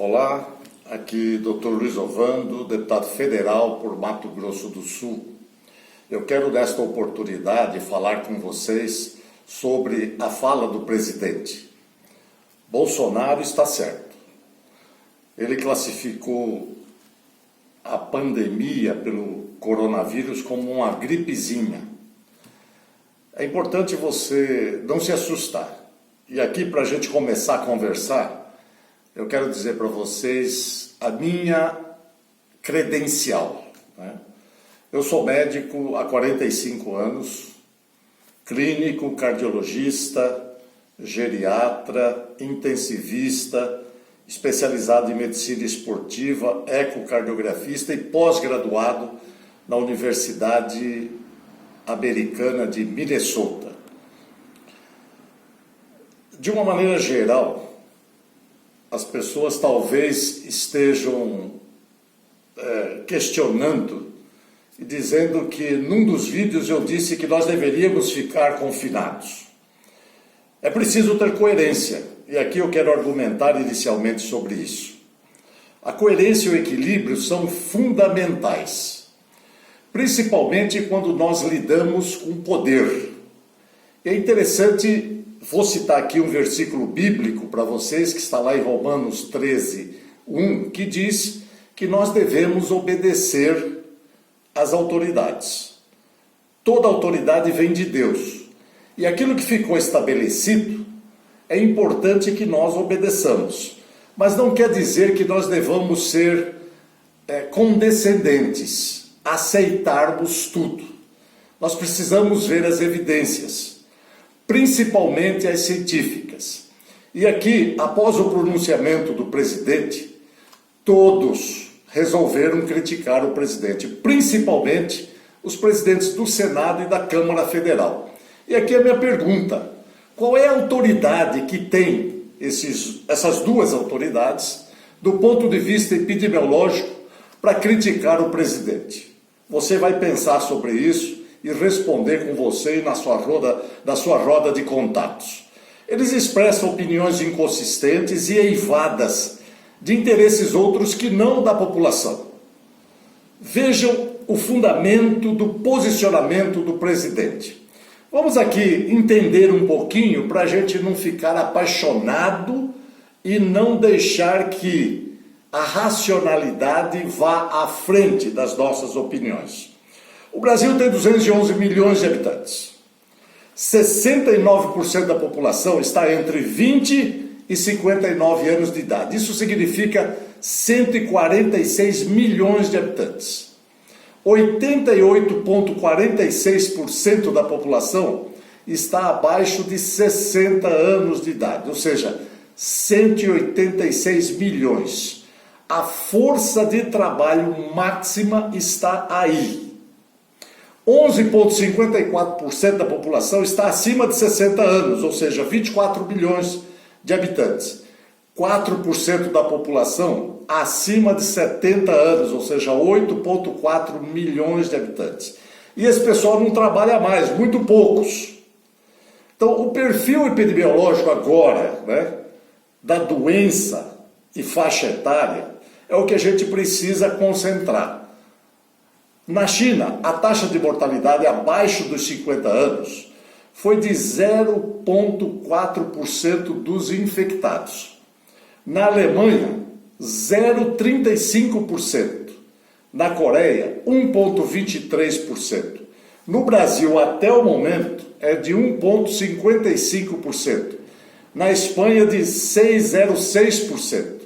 Olá, aqui Dr. Luiz Ovando, deputado federal por Mato Grosso do Sul. Eu quero nesta oportunidade falar com vocês sobre a fala do presidente. Bolsonaro está certo. Ele classificou a pandemia pelo coronavírus como uma gripezinha. É importante você não se assustar. E aqui, para a gente começar a conversar, eu quero dizer para vocês a minha credencial, né? Eu sou médico há 45 anos, clínico, cardiologista, geriatra, intensivista, especializado em medicina esportiva, ecocardiografista e pós-graduado na Universidade Americana de Minnesota. De uma maneira geral, as pessoas talvez estejam questionando e dizendo que num dos vídeos eu disse que nós deveríamos ficar confinados. É preciso ter coerência, e aqui eu quero argumentar inicialmente sobre isso. A coerência e o equilíbrio são fundamentais, principalmente quando nós lidamos com poder. É interessante. Vou citar aqui um versículo bíblico para vocês, que está lá em Romanos 13, 1, que diz que nós devemos obedecer às autoridades. Toda autoridade vem de Deus. E aquilo que ficou estabelecido, é importante que nós obedeçamos. Mas não quer dizer que nós devamos ser condescendentes, aceitarmos tudo. Nós precisamos ver as evidências, principalmente as científicas. E aqui, após o pronunciamento do presidente, todos resolveram criticar o presidente, principalmente os presidentes do Senado e da Câmara Federal. E aqui a minha pergunta: qual é a autoridade que tem essas duas autoridades, do ponto de vista epidemiológico, para criticar o presidente? Você vai pensar sobre isso e responder com você na sua roda de contatos. Eles expressam opiniões inconsistentes e eivadas de interesses outros que não da população. Vejam o fundamento do posicionamento do presidente. Vamos aqui entender um pouquinho para a gente não ficar apaixonado e não deixar que a racionalidade vá à frente das nossas opiniões. O Brasil tem 211 milhões de habitantes. 69% da população está entre 20 e 59 anos de idade. Isso significa 146 milhões de habitantes. 88,46% da população está abaixo de 60 anos de idade, ou seja, 186 milhões. A força de trabalho máxima está aí. 11,54% da população está acima de 60 anos, ou seja, 24 milhões de habitantes. 4% da população acima de 70 anos, ou seja, 8,4 milhões de habitantes. E esse pessoal não trabalha mais, muito poucos. Então, o perfil epidemiológico agora, né, da doença e faixa etária, é o que a gente precisa concentrar. Na China, a taxa de mortalidade abaixo dos 50 anos foi de 0,4% dos infectados. Na Alemanha, 0,35%. Na Coreia, 1,23%. No Brasil, até o momento, é de 1,55%. Na Espanha, de 6,06%.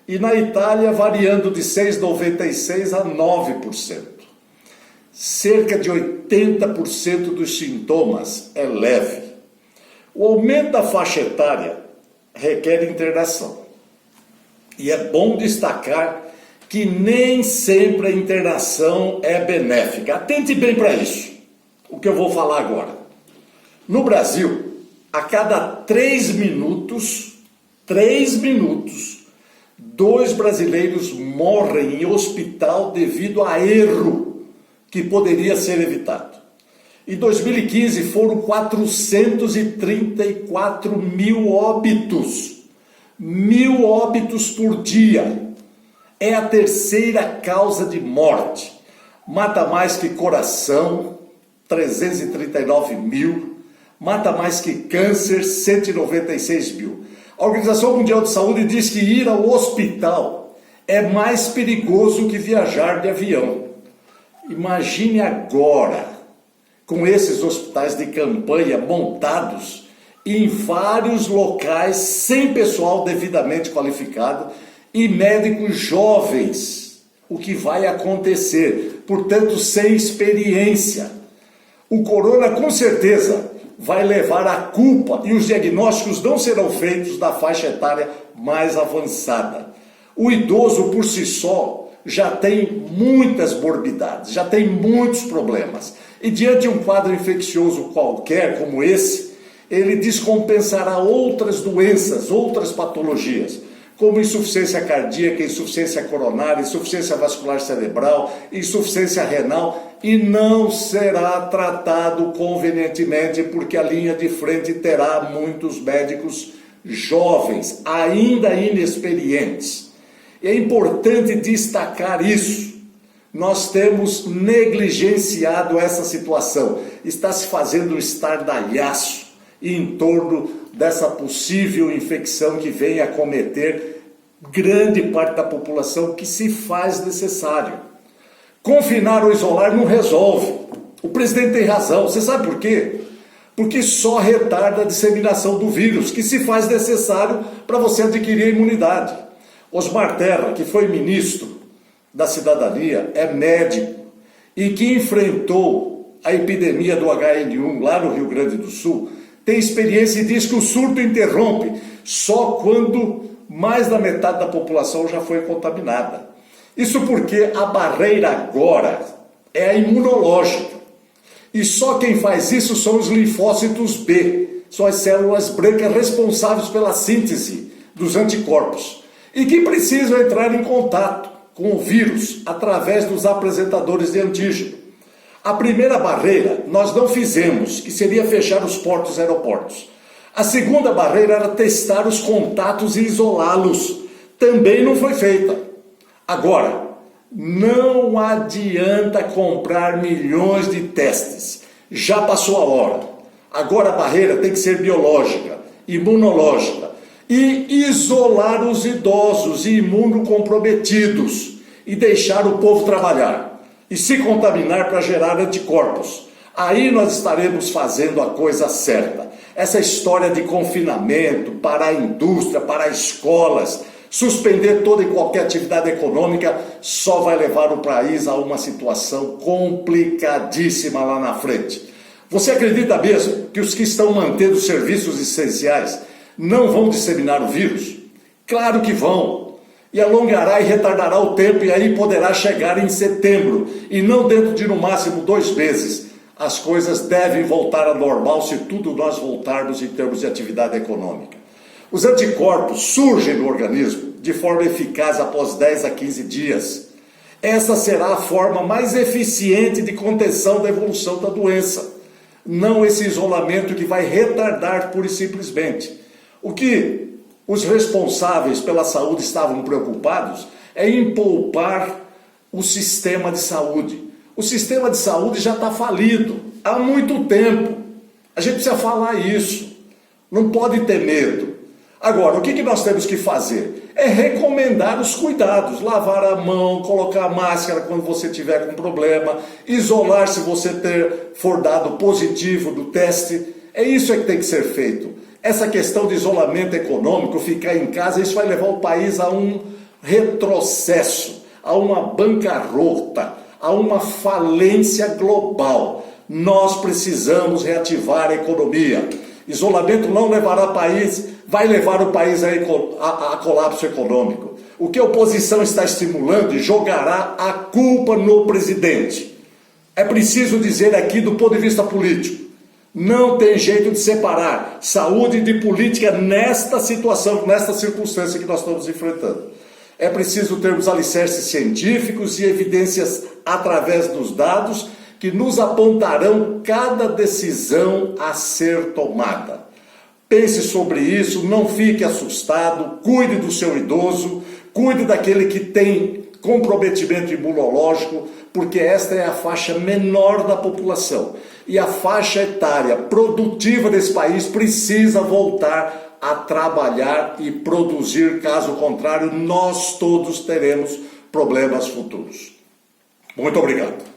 E na Itália, variando de 6,96% a 9%. Cerca de 80% dos sintomas é leve. O aumento da faixa etária requer internação. E é bom destacar que nem sempre a internação é benéfica. Atente bem para isso, o que eu vou falar agora. No Brasil, a cada 3 minutos, 2 brasileiros morrem em hospital devido a erro que poderia ser evitado. Em 2015 foram 434 mil óbitos 1.000 óbitos por dia. É a terceira causa de morte. Mata mais que coração, 339 mil. Mata mais que câncer, 196 mil. A Organização Mundial de Saúde diz que ir ao hospital é mais perigoso que viajar de avião. Imagine agora, com esses hospitais de campanha montados em vários locais, sem pessoal devidamente qualificado e médicos jovens, o que vai acontecer, portanto, sem experiência. O corona, com certeza, vai levar a culpa e os diagnósticos não serão feitos da faixa etária mais avançada. O idoso, por si só, já tem muitas morbidades, já tem muitos problemas. E diante de um quadro infeccioso qualquer como esse, ele descompensará outras doenças, outras patologias, como insuficiência cardíaca, insuficiência coronária, insuficiência vascular cerebral, insuficiência renal, e não será tratado convenientemente, porque a linha de frente terá muitos médicos jovens, ainda inexperientes. É importante destacar isso. Nós temos negligenciado essa situação. Está se fazendo um estardalhaço em torno dessa possível infecção que vem a acometer grande parte da população, que se faz necessário. Confinar ou isolar não resolve. O presidente tem razão. Você sabe por quê? Porque só retarda a disseminação do vírus, que se faz necessário para você adquirir a imunidade. Osmar Terra, que foi ministro da Cidadania, é médico e que enfrentou a epidemia do HN1 lá no Rio Grande do Sul, tem experiência e diz que o surto interrompe só quando mais da metade da população já foi contaminada. Isso porque a barreira agora é a imunológica. E só quem faz isso são os linfócitos B, são as células brancas responsáveis pela síntese dos anticorpos e que precisam entrar em contato com o vírus através dos apresentadores de antígeno. A primeira barreira nós não fizemos, que seria fechar os portos e aeroportos. A segunda barreira era testar os contatos e isolá-los. Também não foi feita. Agora, não adianta comprar milhões de testes. Já passou a hora. Agora a barreira tem que ser biológica, imunológica e isolar os idosos e imunocomprometidos e deixar o povo trabalhar e se contaminar para gerar anticorpos. Aí nós estaremos fazendo a coisa certa. Essa história de confinamento, parar a indústria, parar escolas, suspender toda e qualquer atividade econômica, só vai levar o país a uma situação complicadíssima lá na frente. Você acredita mesmo que os que estão mantendo serviços essenciais não vão disseminar o vírus? Claro que vão. E alongará e retardará o tempo, e aí poderá chegar em setembro, e não dentro de no máximo 2 meses. As coisas devem voltar ao normal se tudo nós voltarmos em termos de atividade econômica. Os anticorpos surgem no organismo de forma eficaz após 10 a 15 dias. Essa será a forma mais eficiente de contenção da evolução da doença, não esse isolamento que vai retardar pura e simplesmente. O que os responsáveis pela saúde estavam preocupados é em poupar o sistema de saúde. O sistema de saúde já está falido há muito tempo. A gente precisa falar isso. Não pode ter medo. Agora, o que nós temos que fazer? É recomendar os cuidados. Lavar a mão, colocar máscara quando você tiver com problema, isolar se você for dado positivo do teste. É isso que tem que ser feito. Essa questão de isolamento econômico, ficar em casa, isso vai levar o país a um retrocesso, a uma bancarrota, a uma falência global. Nós precisamos reativar a economia. Isolamento não levará país, vai levar o país a colapso econômico. O que a oposição está estimulando e jogará a culpa no presidente. É preciso dizer aqui do ponto de vista político. Não tem jeito de separar saúde de política nesta situação, nesta circunstância que nós estamos enfrentando. É preciso termos alicerces científicos e evidências através dos dados que nos apontarão cada decisão a ser tomada. Pense sobre isso, não fique assustado, cuide do seu idoso, cuide daquele que tem comprometimento imunológico, porque esta é a faixa menor da população. E a faixa etária produtiva desse país precisa voltar a trabalhar e produzir, caso contrário, nós todos teremos problemas futuros. Muito obrigado.